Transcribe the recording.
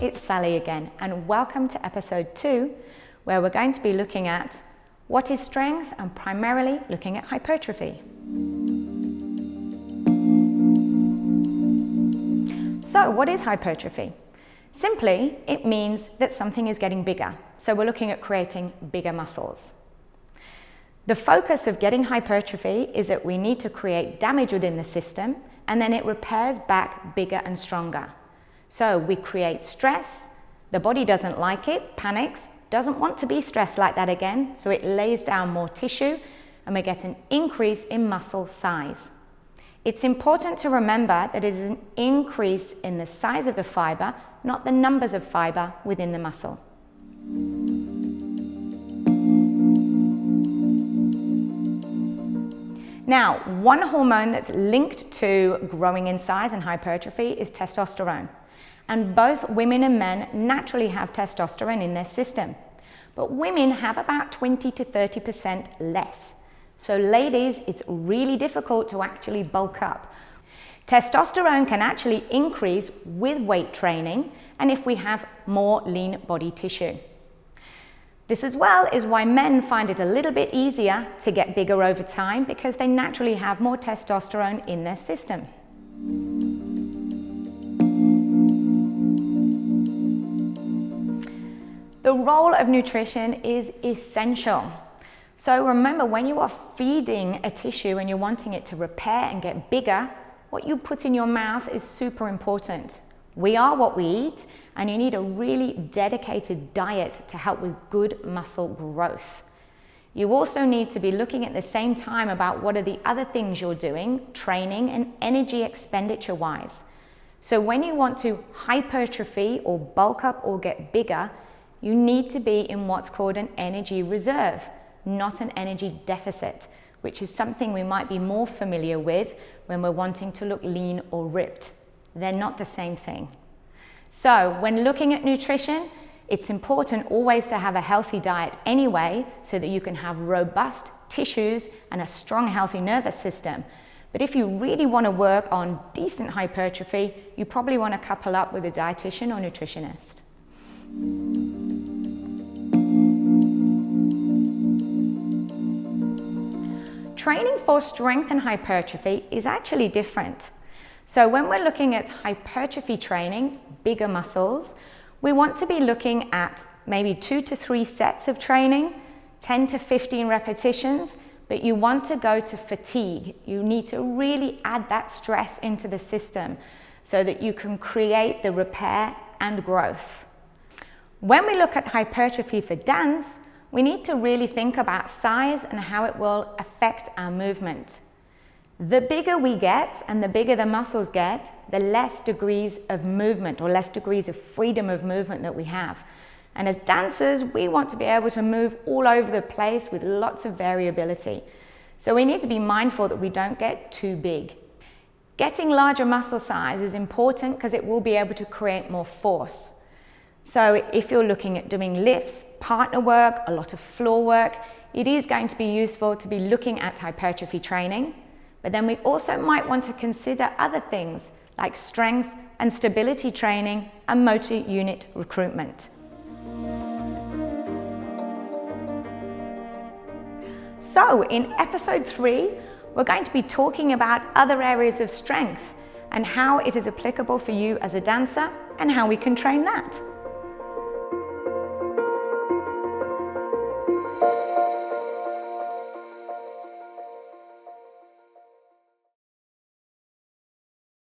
it's Sally again, and welcome to episode 2, where we're going to be looking at what is strength and primarily looking at hypertrophy. So what is hypertrophy? Simply, it means that something is getting bigger. So we're looking at creating bigger muscles. The focus of getting hypertrophy is that we need to create damage within the system, and then it repairs back bigger and stronger. So we create stress, the body doesn't like it, panics, doesn't want to be stressed like that again, so it lays down more tissue and we get an increase in muscle size. It's important to remember that it is an increase in the size of the fiber, not the numbers of fiber within the muscle. Now, one hormone that's linked to growing in size and hypertrophy is testosterone. And both women and men naturally have testosterone in their system. But women have about 20 to 30% less. So ladies, it's really difficult to actually bulk up. Testosterone can actually increase with weight training and if we have more lean body tissue. This as well is why men find it a little bit easier to get bigger over time because they naturally have more testosterone in their system. The role of nutrition is essential. So remember, when you are feeding a tissue and you're wanting it to repair and get bigger, what you put in your mouth is super important. We are what we eat, and you need a really dedicated diet to help with good muscle growth. You also need to be looking at the same time about what are the other things you're doing, training and energy expenditure wise. So when you want to hypertrophy or bulk up or get bigger, you need to be in what's called an energy reserve, not an energy deficit, which is something we might be more familiar with when we're wanting to look lean or ripped. They're not the same thing. So when looking at nutrition, it's important always to have a healthy diet anyway, so that you can have robust tissues and a strong, healthy nervous system. But if you really want to work on decent hypertrophy, you probably want to couple up with a dietitian or nutritionist. Training for strength and hypertrophy is actually different. So when we're looking at hypertrophy training, bigger muscles, we want to be looking at maybe 2 to 3 sets of training, 10 to 15 repetitions, but you want to go to fatigue. You need to really add that stress into the system so that you can create the repair and growth. When we look at hypertrophy for dance, we need to really think about size and how it will affect our movement. The bigger we get and the bigger the muscles get, the less degrees of movement or less degrees of freedom of movement that we have. And as dancers, we want to be able to move all over the place with lots of variability. So we need to be mindful that we don't get too big. Getting larger muscle size is important because it will be able to create more force. So if you're looking at doing lifts, partner work, a lot of floor work, it is going to be useful to be looking at hypertrophy training. But then we also might want to consider other things like strength and stability training and motor unit recruitment. So in episode 3, we're going to be talking about other areas of strength and how it is applicable for you as a dancer and how we can train that.